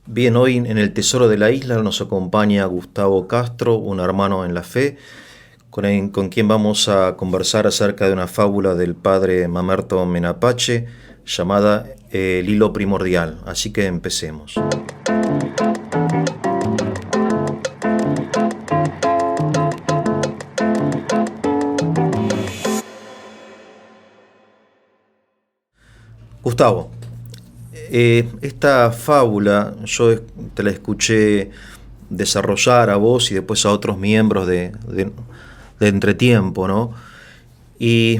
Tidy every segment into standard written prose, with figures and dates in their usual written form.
Bien, hoy en el Tesoro de la Isla nos acompaña Gustavo Castro, un hermano en la fe, con quien vamos a conversar acerca de una fábula del padre Mamerto Menapache llamada El hilo primordial. Así que empecemos. Gustavo, esta fábula yo te la escuché desarrollar a vos y después a otros miembros de Entretiempo, ¿no? Y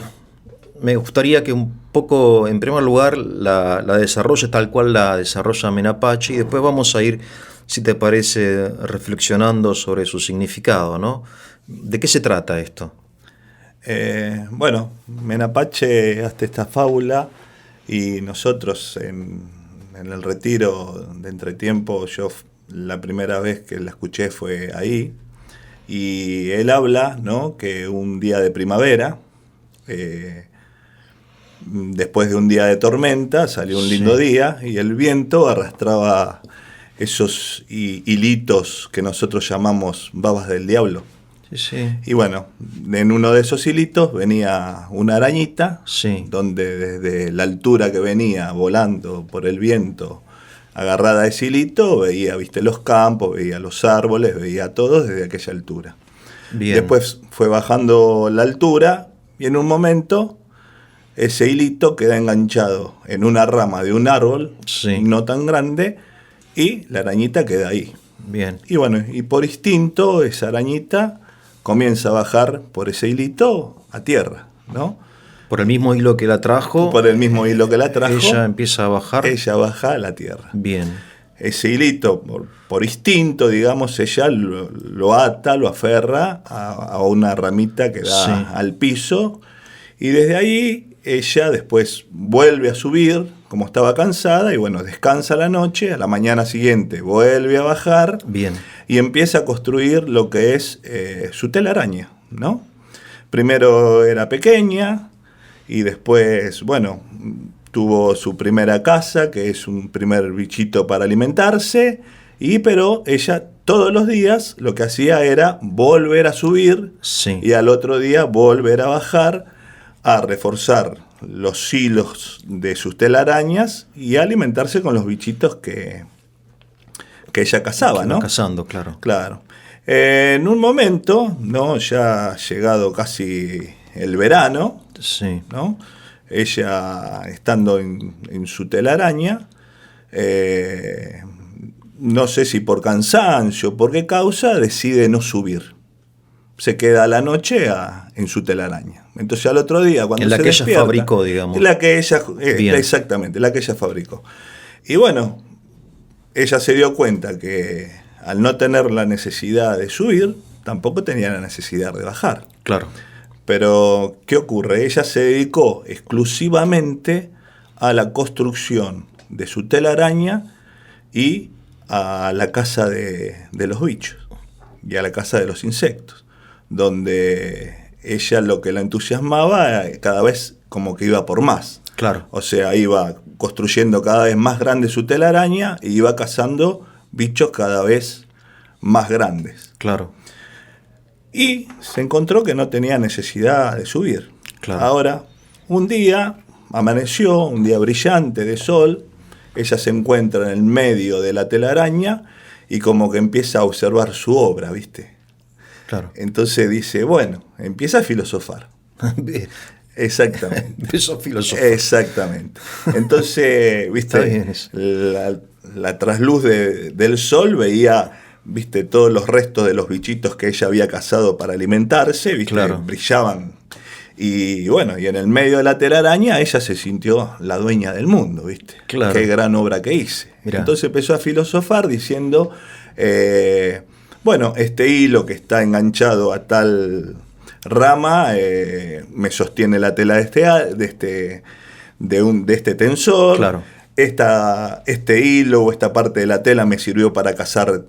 me gustaría que un poco, en primer lugar, la desarrolles tal cual la desarrolla Menapache y después vamos a ir, si te parece, reflexionando sobre su significado, ¿no? ¿De qué se trata esto? Bueno, Menapache hace esta fábula y nosotros en el retiro de Entretiempo, la primera vez que la escuché fue ahí, y él habla, ¿no?, que un día de primavera, después de un día de tormenta, salió un lindo día y el viento arrastraba esos hilitos que nosotros llamamos babas del diablo. Sí. Y bueno, en uno de esos hilitos venía una arañita, Sí. donde desde la altura que venía volando por el viento, agarrada a ese hilito, veía, viste, los campos, veía los árboles, veía todo desde aquella altura. Bien. Después fue bajando la altura y en un momento ese hilito queda enganchado en una rama de un árbol, Sí. no tan grande, y la arañita queda ahí. Bien. Y bueno, y por instinto esa arañita comienza a bajar por ese hilito a tierra, ¿no? Por el mismo hilo que la trajo. Por el mismo hilo que la trajo. Ella empieza a bajar. Ella baja a la tierra. Bien. Ese hilito, por instinto, digamos, ella lo ata, lo aferra a una ramita que da al piso. Y desde ahí ella después vuelve a subir, como estaba cansada, y bueno, descansa la noche, a la mañana siguiente vuelve a bajar. Bien. Y empieza a construir lo que es su telaraña, ¿no? Primero era pequeña y después, bueno, tuvo su primera casa, que es un primer bichito para alimentarse, pero ella todos los días lo que hacía era volver a subir y al otro día volver a bajar, a reforzar los hilos de sus telarañas y a alimentarse con los bichitos que ella cazaba, ¿no? Cazando, claro. Claro. En un momento, ¿no?, ya llegado casi el verano, ¿no?, ella estando en su telaraña, no sé si por cansancio, por qué causa, decide no subir. Se queda a la noche en su telaraña. Entonces al otro día, cuando se despierta... La que ella fabricó, digamos. Exactamente, la que ella fabricó. Y bueno, ella se dio cuenta que al no tener la necesidad de subir, tampoco tenía la necesidad de bajar. Claro. Pero, ¿qué ocurre? Ella se dedicó exclusivamente a la construcción de su telaraña y a la caza de los bichos y a la caza de los insectos, donde ella lo que la entusiasmaba cada vez como que iba por más. Claro. O sea, iba construyendo cada vez más grande su telaraña y iba cazando bichos cada vez más grandes. Claro. Y se encontró que no tenía necesidad de subir. Claro. Ahora, un día amaneció, un día brillante de sol, ella se encuentra en el medio de la telaraña y como que empieza a observar su obra, ¿viste? Claro. Entonces dice, bueno, empieza a filosofar. Exactamente. Empezó a filosofar. Exactamente. Entonces, ¿viste? La trasluz del sol veía, ¿viste?, todos los restos de los bichitos que ella había cazado para alimentarse, ¿viste? Claro. Brillaban. Y bueno, y en el medio de la telaraña ella se sintió la dueña del mundo, ¿viste? Claro. Qué gran obra que hice. Mirá. Entonces empezó a filosofar diciendo, bueno, este hilo que está enganchado a tal rama me sostiene la tela de este tensor. Claro. Este hilo o esta parte de la tela me sirvió para cazar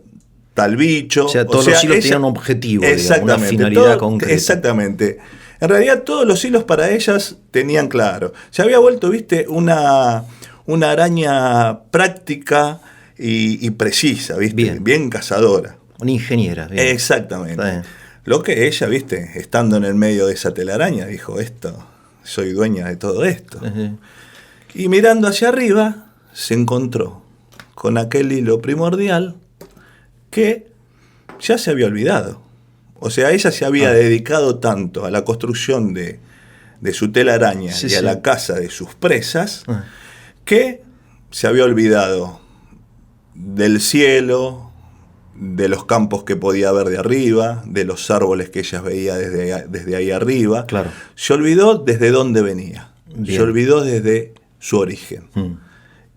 tal bicho. O sea, todos los hilos tenían un objetivo, digamos, una finalidad concreta. Exactamente. En realidad todos los hilos para ellas tenían claro. Se había vuelto, ¿viste?, una araña práctica y precisa, ¿viste? Bien. Bien cazadora. Una ingeniera. Bien. Exactamente. Lo que ella, ¿viste? Estando en el medio de esa telaraña, dijo, soy dueña de todo esto. Y mirando hacia arriba, se encontró con aquel hilo primordial que ya se había olvidado. O sea, ella se había dedicado tanto a la construcción de su telaraña y a la caza de sus presas, que se había olvidado del cielo, de los campos que podía ver de arriba, de los árboles que ella veía desde ahí arriba. Claro. Se olvidó desde dónde venía. Bien. Se olvidó desde su origen.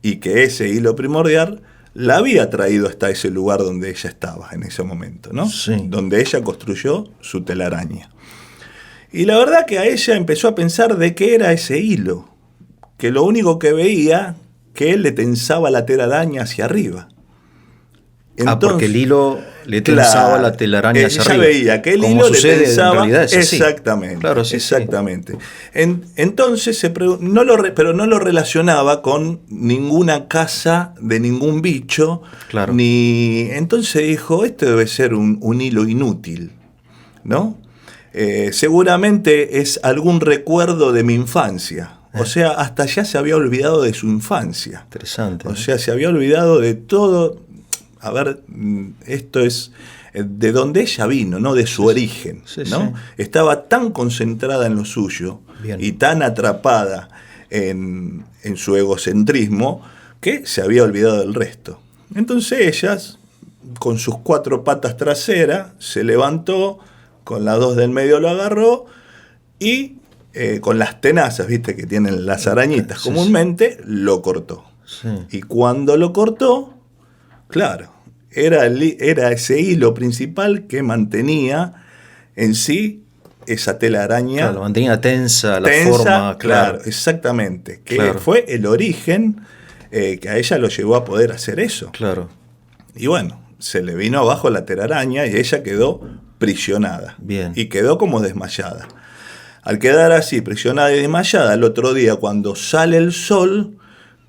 Y que ese hilo primordial la había traído hasta ese lugar donde ella estaba en ese momento, ¿no? Sí. Donde ella construyó su telaraña. Y la verdad que a ella empezó a pensar de qué era ese hilo, que lo único que veía, que él le tensaba la telaraña hacia arriba. Entonces, porque el hilo le tensaba la telaraña hacia ella arriba. veía que el Como hilo le sucede tensaba. en realidad, es así. Exactamente. Claro, sí, exactamente. Entonces, pero no lo relacionaba con ninguna caza de ningún bicho. Claro. Entonces dijo, esto debe ser un hilo inútil, ¿no? Seguramente es algún recuerdo de mi infancia. O sea, hasta ya se había olvidado de su infancia. Interesante. O sea, se había olvidado de todo. A ver, esto es de donde ella vino, ¿no? De su origen, ¿no? Estaba tan concentrada en lo suyo. Bien. Y tan atrapada en su egocentrismo que se había olvidado del resto. Entonces ella, con sus 4 patas traseras, se levantó, con las 2 del medio lo agarró y con las tenazas, ¿viste? Que tienen las arañitas comúnmente, lo cortó. Sí. Y cuando lo cortó, claro, era ese hilo principal que mantenía en sí esa telaraña. Claro, mantenía tensa la forma. Claro, exactamente. Que fue el origen que a ella lo llevó a poder hacer eso. Claro. Y bueno, se le vino abajo la telaraña y ella quedó prisionada. Bien. Y quedó como desmayada. Al quedar así, prisionada y desmayada, al otro día, cuando sale el sol,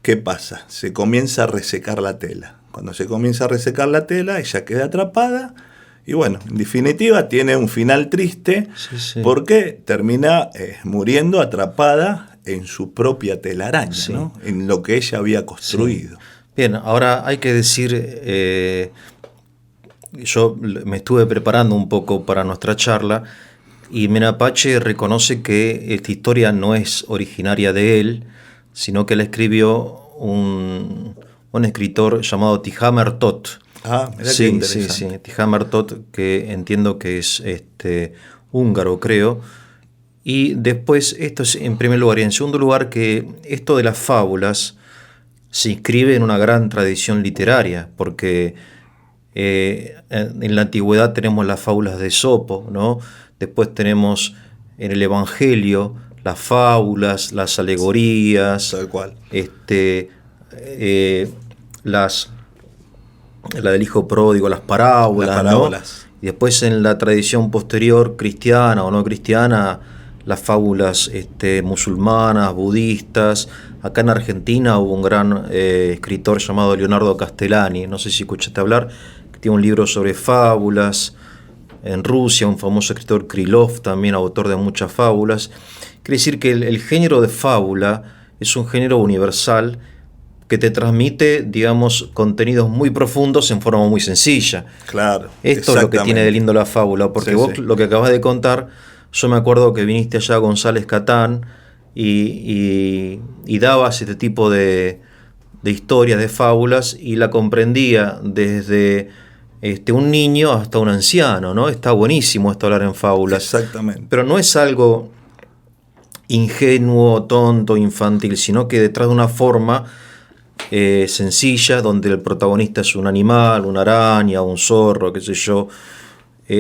¿qué pasa? Se comienza a resecar la tela. Cuando se comienza a resecar la tela, ella queda atrapada y bueno, en definitiva tiene un final triste porque termina muriendo atrapada en su propia telaraña, ¿no? En lo que ella había construido. Sí. Bien, ahora hay que decir, yo me estuve preparando un poco para nuestra charla y Menapache reconoce que esta historia no es originaria de él, sino que la escribió un escritor llamado Tihamer Tot. Mirá qué interesante. Sí, Tihamer Tot, que entiendo que es húngaro, creo. Y después, esto es en primer lugar. Y en segundo lugar, que esto de las fábulas se inscribe en una gran tradición literaria, porque en la antigüedad tenemos las fábulas de Esopo, ¿no? Después tenemos en el Evangelio las fábulas, las alegorías, tal cual. La del hijo pródigo, las parábolas, ¿no? Y después en la tradición posterior, cristiana o no cristiana, las fábulas musulmanas, budistas. Acá en Argentina hubo un gran escritor llamado Leonardo Castellani, no sé si escuchaste hablar, que tiene un libro sobre fábulas. En Rusia, un famoso escritor Krylov, también autor de muchas fábulas. Quiere decir que el género de fábula es un género universal que te transmite, digamos, contenidos muy profundos en forma muy sencilla. Claro. Esto es lo que tiene de lindo la fábula, porque vos lo que acabas de contar, yo me acuerdo que viniste allá a González Catán y dabas este tipo de historias, de fábulas, y la comprendía desde un niño hasta un anciano, ¿no? Está buenísimo esto hablar en fábulas. Exactamente. Pero no es algo ingenuo, tonto, infantil, sino que detrás de una forma sencilla, donde el protagonista es un animal, una araña, un zorro, qué sé yo.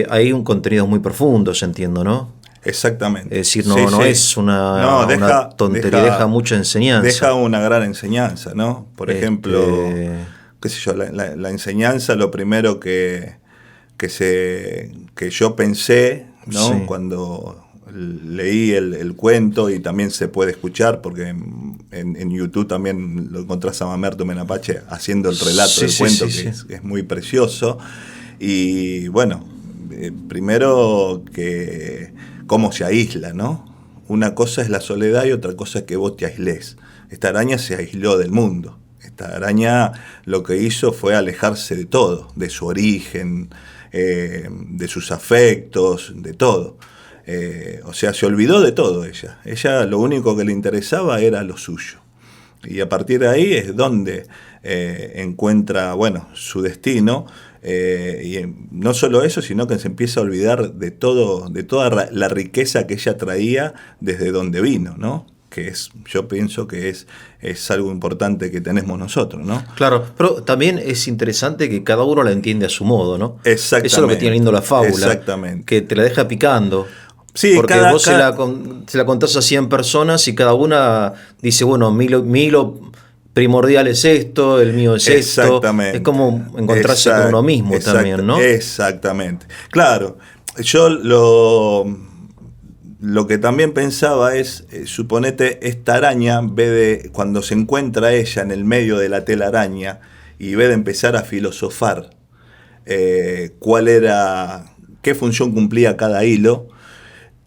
Hay un contenido muy profundo, entiendo, ¿no? Exactamente. Es decir, no es una tontería, deja mucha enseñanza. Deja una gran enseñanza, ¿no? Por ejemplo, qué sé yo, la enseñanza, lo primero que yo pensé, ¿no? Cuando leí el cuento, y también se puede escuchar porque en YouTube también lo encontrás a Mamerto Menapache haciendo el relato del cuento, que es muy precioso. Y bueno, primero que cómo se aísla, ¿no? Una cosa es la soledad y otra cosa es que vos te aislés. Esta araña se aisló del mundo. Esta araña lo que hizo fue alejarse de todo, de su origen, de sus afectos, de todo. O sea, se olvidó de todo ella. Ella lo único que le interesaba era lo suyo. Y a partir de ahí es donde encuentra, bueno, su destino. Y no solo eso, sino que se empieza a olvidar de todo, de toda la riqueza que ella traía desde donde vino, ¿no? Que es, yo pienso que es algo importante que tenemos nosotros, ¿no? Claro, pero también es interesante que cada uno la entiende a su modo, ¿no? Exactamente. Eso es lo que tiene lindo la fábula. Exactamente. Que te la deja picando. Sí, porque vos se la contás a 100 personas y cada una dice, bueno, mi hilo primordial es esto, el mío es esto. Es como encontrarse con uno mismo también, ¿no? Exactamente. Claro, yo lo que también pensaba es, suponete, esta araña, cuando se encuentra ella en el medio de la telaraña y ve de empezar a filosofar qué función cumplía cada hilo,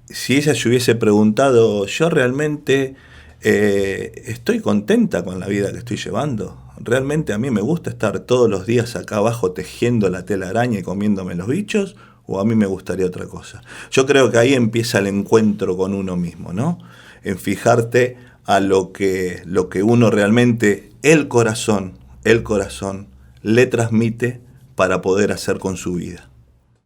si ella se hubiese preguntado, ¿yo realmente estoy contenta con la vida que estoy llevando? ¿Realmente a mí me gusta estar todos los días acá abajo tejiendo la telaraña y comiéndome los bichos? ¿O a mí me gustaría otra cosa? Yo creo que ahí empieza el encuentro con uno mismo, ¿no? En fijarte a lo que uno realmente, el corazón, le transmite para poder hacer con su vida.